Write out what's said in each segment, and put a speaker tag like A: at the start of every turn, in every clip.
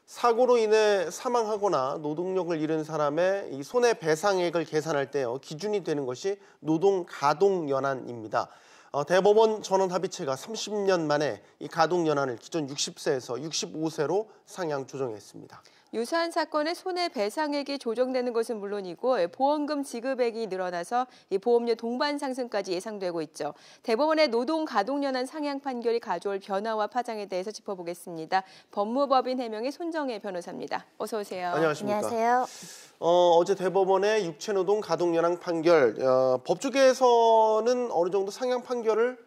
A: 사고로 인해 사망하거나 노동력을 잃은 사람의 이 손해배상액을 계산할 때요, 기준이 되는 것이 노동가동연한입니다. 대법원 전원합의체가 30년 만에 이 가동연한을 기존 60세에서 65세로 상향 조정했습니다.
B: 유사한 사건의 손해배상액이 조정되는 것은 물론이고 보험금 지급액이 늘어나서 이 보험료 동반 상승까지 예상되고 있죠. 대법원의 노동가동연한 상향 판결이 가져올 변화와 파장에 대해서 짚어보겠습니다. 법무법인 해명의 손정혜 변호사입니다. 어서 오세요.
A: 안녕하십니까.
C: 안녕하세요.
A: 어제 대법원의 육체노동 가동연한 판결, 법조계에서는 어느 정도 상향 판결을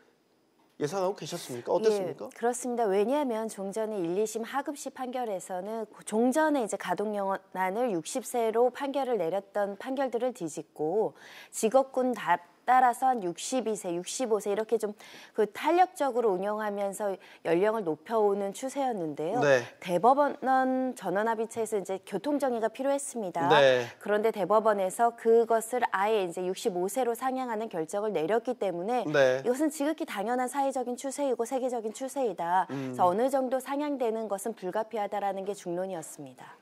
A: 예상하고 계셨습니까? 어땠습니까?
C: 예, 그렇습니다. 왜냐하면 종전의 1, 2심 하급시 판결에서는 종전에 이제 가동연한을 60세로 판결을 내렸던 판결들을 뒤집고 직업군 따라서 한 62세, 65세 이렇게 좀 그 탄력적으로 운영하면서 연령을 높여오는 추세였는데요.
A: 네.
C: 대법원 전원합의체에서 이제 교통정의가 필요했습니다.
A: 네.
C: 그런데 대법원에서 그것을 아예 이제 65세로 상향하는 결정을 내렸기 때문에
A: 네.
C: 이것은 지극히 당연한 사회적인 추세이고 세계적인 추세이다. 그래서 어느 정도 상향되는 것은 불가피하다라는 게 중론이었습니다.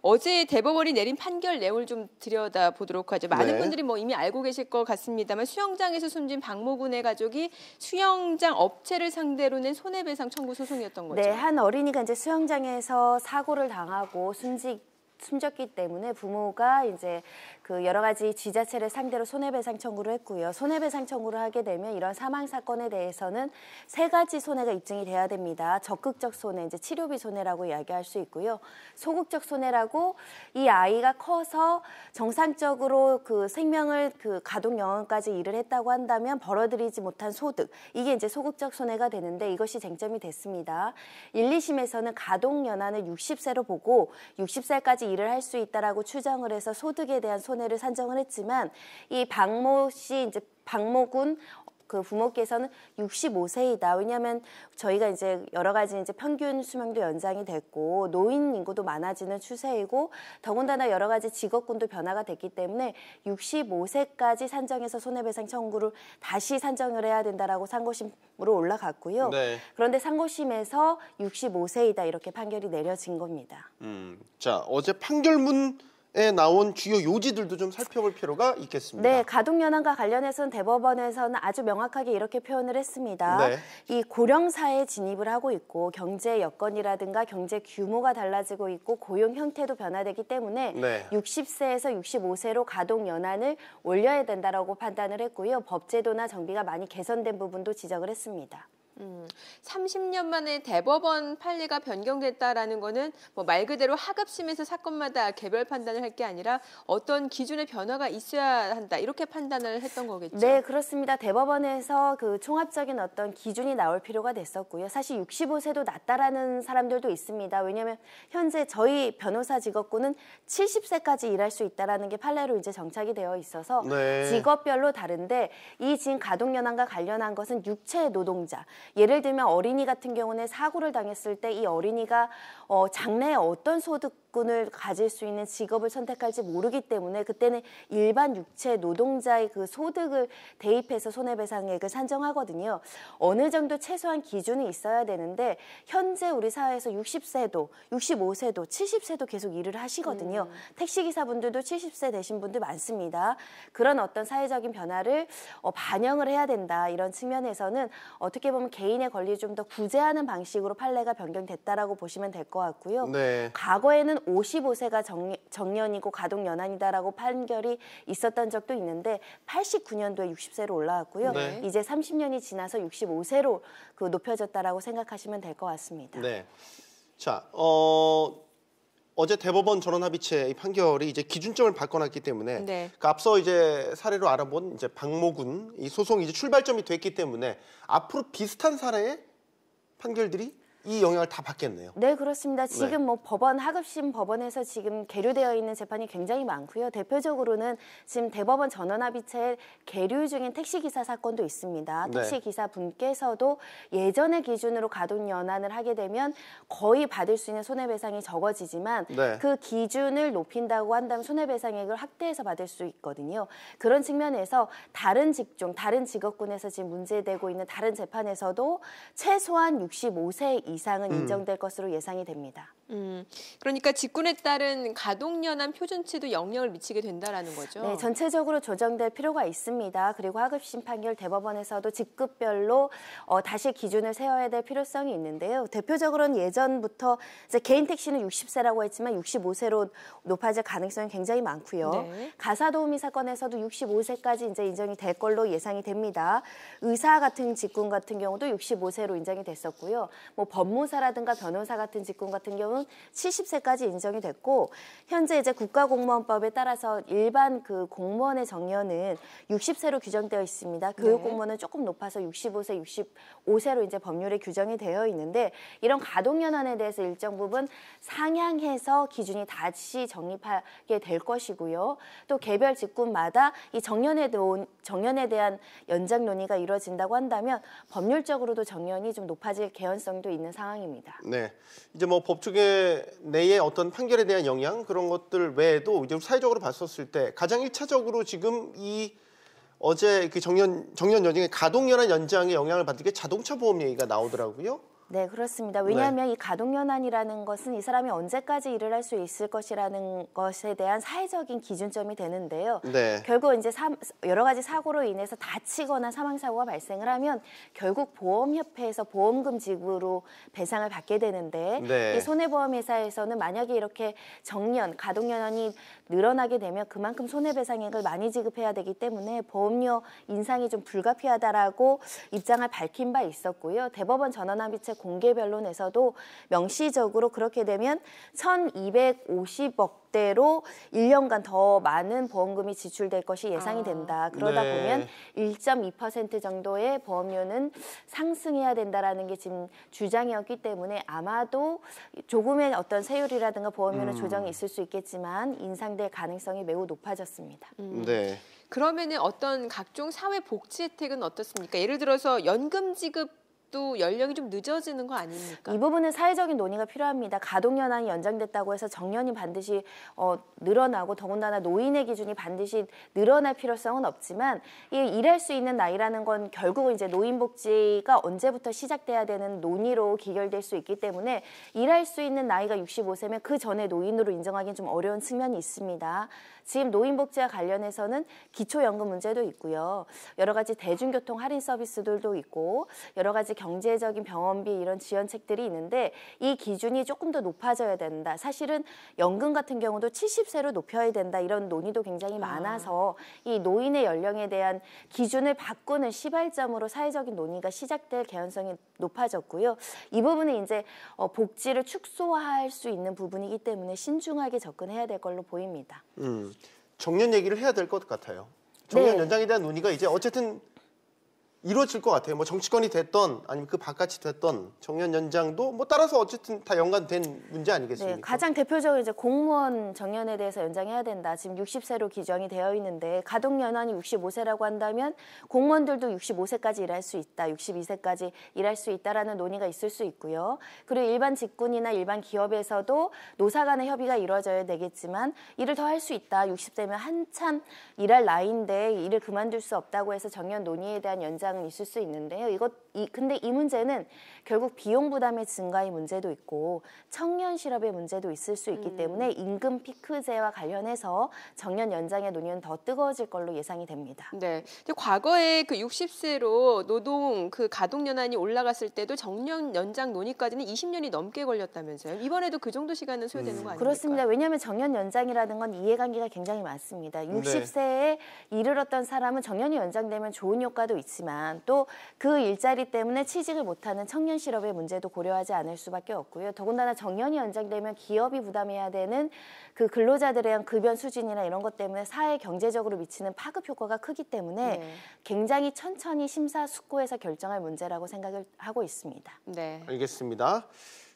B: 어제 대법원이 내린 판결 내용을 좀 들여다보도록 하죠. 많은
A: 네.
B: 분들이 이미 알고 계실 것 같습니다만 수영장에서 숨진 박모군의 가족이 수영장 업체를 상대로 낸 손해배상 청구 소송이었던 거죠.
C: 네, 한 어린이가 이제 수영장에서 사고를 당하고 숨졌기 때문에 부모가 이제 그 여러 가지 지자체를 상대로 손해배상 청구를 했고요. 손해배상 청구를 하게 되면 이런 사망 사건에 대해서는 세 가지 손해가 입증이 돼야 됩니다. 적극적 손해, 이제 치료비 손해라고 이야기할 수 있고요. 소극적 손해라고 이 아이가 커서 정상적으로 그 생명을 그 가동 영원까지 일을 했다고 한다면 벌어들이지 못한 소득, 이게 이제 소극적 손해가 되는데 이것이 쟁점이 됐습니다. 1, 2심에서는 가동 연한을 60세로 보고 60살까지 일을 할 수 있다라고 추정을 해서 소득에 대한 손해를 산정을 했지만 이 박모 씨 이제 박모군 그 부모께서는 65세이다. 왜냐하면 저희가 이제 여러 가지 이제 평균 수명도 연장이 됐고 노인 인구도 많아지는 추세이고 더군다나 여러 가지 직업군도 변화가 됐기 때문에 65세까지 산정해서 손해배상 청구를 다시 산정을 해야 된다라고 상고심으로 올라갔고요.
A: 네.
C: 그런데 상고심에서 65세이다 이렇게 판결이 내려진 겁니다.
A: 자, 어제 판결문에 나온 주요 요지들도 좀 살펴볼 필요가 있겠습니다.
C: 네, 가동연한과 관련해서는 대법원에서는 아주 명확하게 이렇게 표현을 했습니다.
A: 네.
C: 이 고령사회에 진입을 하고 있고 경제 여건이라든가 경제 규모가 달라지고 있고 고용 형태도 변화되기 때문에
A: 네.
C: 60세에서 65세로 가동연한을 올려야 된다라고 판단을 했고요. 법제도나 정비가 많이 개선된 부분도 지적을 했습니다.
B: 30년 만에 대법원 판례가 변경됐다라는 거는 뭐 말 그대로 하급심에서 사건마다 개별 판단을 할 게 아니라 어떤 기준의 변화가 있어야 한다 이렇게 판단을 했던 거겠죠.
C: 네, 그렇습니다. 대법원에서 그 종합적인 어떤 기준이 나올 필요가 됐었고요. 사실 65세도 낮다라는 사람들도 있습니다. 왜냐하면 현재 저희 변호사 직업군은 70세까지 일할 수 있다라는 게 판례로 이제 정착이 되어 있어서
A: 네.
C: 직업별로 다른데 이 지금 가동연한과 관련한 것은 육체 노동자. 예를 들면 어린이 같은 경우는 사고를 당했을 때 이 어린이가 장래에 어떤 소득군을 가질 수 있는 직업을 선택할지 모르기 때문에 그때는 일반 육체 노동자의 그 소득을 대입해서 손해배상액을 산정하거든요. 어느 정도 최소한 기준이 있어야 되는데 현재 우리 사회에서 60세도, 65세도, 70세도 계속 일을 하시거든요. 택시기사분들도 70세 되신 분들 많습니다. 그런 어떤 사회적인 변화를 반영을 해야 된다. 이런 측면에서는 어떻게 보면 개인의 권리를 좀 더 구제하는 방식으로 판례가 변경됐다라고 보시면 될 것 같고요.
A: 네.
C: 과거에는 55세가 정년이고 가동연한이다라고 판결이 있었던 적도 있는데 89년도에 60세로 올라왔고요.
A: 네.
C: 이제 30년이 지나서 65세로 그 높여졌다라고 생각하시면 될 것 같습니다.
A: 네. 자, 어제 대법원 전원합의체 이 판결이 이제 기준점을 바꿔놨기 때문에
B: 네.
A: 그 앞서 이제 사례로 알아본 이제 박모군 이 소송이 이제 출발점이 됐기 때문에 앞으로 비슷한 사례의 판결들이 이 영향을 다 받겠네요.
C: 네, 그렇습니다. 지금
A: 네.
C: 뭐 법원 하급심 법원에서 지금 계류되어 있는 재판이 굉장히 많고요. 대표적으로는 지금 대법원 전원합의체 계류 중인 택시기사 사건도 있습니다.
A: 네.
C: 택시기사 분께서도 예전의 기준으로 가동연한을 하게 되면 거의 받을 수 있는 손해배상이 적어지지만
A: 네.
C: 그 기준을 높인다고 한다면 손해배상액을 확대해서 받을 수 있거든요. 그런 측면에서 다른 직종, 다른 직업군에서 지금 문제되고 있는 다른 재판에서도 최소한 65세 이상은 인정될 것으로 예상이 됩니다.
B: 그러니까 직군에 따른 가동연한 표준치도 영향을 미치게 된다라는 거죠.
C: 네, 전체적으로 조정될 필요가 있습니다. 그리고 하급심 판결 대법원에서도 직급별로 다시 기준을 세워야 될 필요성이 있는데요. 대표적으로는 예전부터 이제 개인 택시는 60세라고 했지만 65세로 높아질 가능성이 굉장히 많고요.
B: 네.
C: 가사도우미 사건에서도 65세까지 이제 인정이 될 걸로 예상이 됩니다. 의사 같은 직군 같은 경우도 65세로 인정이 됐었고요. 뭐 법무사라든가 변호사 같은 직군 같은 경우는 70세까지 인정이 됐고, 현재 이제 국가공무원법에 따라서 일반 그 공무원의 정년은 60세로 규정되어 있습니다. 교육공무원은 조금 높아서 65세, 65세로 이제 법률에 규정이 되어 있는데, 이런 가동연한에 대해서 일정 부분 상향해서 기준이 다시 정립하게 될 것이고요. 또 개별 직군마다 이 정년에 대한 연장 논의가 이루어진다고 한다면 법률적으로도 정년이 좀 높아질 개연성도 있는 상황입니다.
A: 네, 이제 뭐 법조계 내의 어떤 판결에 대한 영향 그런 것들 외에도 이제 사회적으로 봤었을 때 가장 1차적으로 지금 이 어제 그 정년 연장의 가동연한 연장에 영향을 받는 게 자동차 보험 얘기가 나오더라고요.
C: 네, 그렇습니다. 왜냐하면 이 가동연한이라는 것은 이 사람이 언제까지 일을 할 수 있을 것이라는 것에 대한 사회적인 기준점이 되는데요.
A: 네.
C: 결국 이제 여러 가지 사고로 인해서 다치거나 사망사고가 발생을 하면 결국 보험협회에서 보험금 지급으로 배상을 받게 되는데,
A: 네.
C: 이 손해보험회사에서는 만약에 이렇게 가동연한이 늘어나게 되면 그만큼 손해배상액을 많이 지급해야 되기 때문에 보험료 인상이 좀 불가피하다라고 입장을 밝힌 바 있었고요. 대법원 전원합의체 공개 변론에서도 명시적으로 그렇게 되면 1,250억 대로 1년간 더 많은 보험금이 지출될 것이 예상이 된다. 그러다
A: 네.
C: 보면 1.2% 정도의 보험료는 상승해야 된다라는 게 지금 주장이었기 때문에 아마도 조금의 어떤 세율이라든가 보험료는 조정이 있을 수 있겠지만 인상될 가능성이 매우 높아졌습니다.
A: 네.
B: 그러면은 어떤 각종 사회 복지 혜택은 어떻습니까? 예를 들어서 연금 지급 또 연령이 좀 늦어지는 거 아닙니까?
C: 이 부분은 사회적인 논의가 필요합니다. 가동연한이 연장됐다고 해서 정년이 반드시 늘어나고 더군다나 노인의 기준이 반드시 늘어날 필요성은 없지만, 이 일할 수 있는 나이라는 건 결국은 이제 노인복지가 언제부터 시작돼야 되는 논의로 기결될 수 있기 때문에 일할 수 있는 나이가 65세면 그 전에 노인으로 인정하기는 좀 어려운 측면이 있습니다. 지금 노인복지와 관련해서는 기초연금 문제도 있고요. 여러 가지 대중교통 할인 서비스들도 있고 여러 가지 경제적인 병원비 이런 지원책들이 있는데 이 기준이 조금 더 높아져야 된다. 사실은 연금 같은 경우도 70세로 높여야 된다. 이런 논의도 굉장히 많아서 이 노인의 연령에 대한 기준을 바꾸는 시발점으로 사회적인 논의가 시작될 개연성이 높아졌고요. 이 부분은 이제 복지를 축소할 수 있는 부분이기 때문에 신중하게 접근해야 될 걸로 보입니다.
A: 정년 얘기를 해야 될 것 같아요. 정년
C: 네.
A: 연장에 대한 논의가 이제 어쨌든 이루어질 것 같아요. 뭐 정치권이 됐던 아니면 그 바깥이 됐던 정년 연장도 뭐 따라서 어쨌든 다 연관된 문제 아니겠습니까?
C: 네, 가장 대표적으로 이제 공무원 정년에 대해서 연장해야 된다. 지금 60세로 규정이 되어 있는데 가동연한이 65세라고 한다면 공무원들도 65세까지 일할 수 있다. 62세까지 일할 수 있다라는 논의가 있을 수 있고요. 그리고 일반 직군이나 일반 기업에서도 노사 간의 협의가 이루어져야 되겠지만 일을 더 할 수 있다. 60세면 한참 일할 나이인데 일을 그만둘 수 없다고 해서 정년 논의에 대한 연장은 있을 수 있는데요. 근데 이 문제는 결국 비용 부담의 증가의 문제도 있고 청년 실업의 문제도 있을 수 있기 때문에 임금 피크제와 관련해서 정년 연장의 논의는 더 뜨거워질 걸로 예상이 됩니다.
B: 네. 근데 과거에 그 60세로 노동 그 가동 연한이 올라갔을 때도 정년 연장 논의까지는 20년이 넘게 걸렸다면서요. 이번에도 그 정도 시간은 소요되는 거 아닙니까?
C: 그렇습니다. 왜냐하면 정년 연장이라는 건 이해관계가 굉장히 많습니다. 60세에 이르렀던 사람은 정년이 연장되면 좋은 효과도 있지만 또 그 일자리 때문에 취직을 못하는 청년 실업의 문제도 고려하지 않을 수밖에 없고요. 더군다나 정년이 연장되면 기업이 부담해야 되는 그 근로자들에 대한 급여 수준이나 이런 것 때문에 사회 경제적으로 미치는 파급 효과가 크기 때문에 굉장히 천천히 심사숙고해서 결정할 문제라고 생각을 하고 있습니다.
B: 네.
A: 알겠습니다.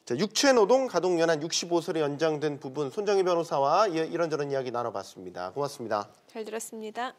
A: 자, 육체노동 가동연한 65세로 연장된 부분 손정희 변호사와 이런저런 이야기 나눠봤습니다. 고맙습니다.
B: 잘 들었습니다.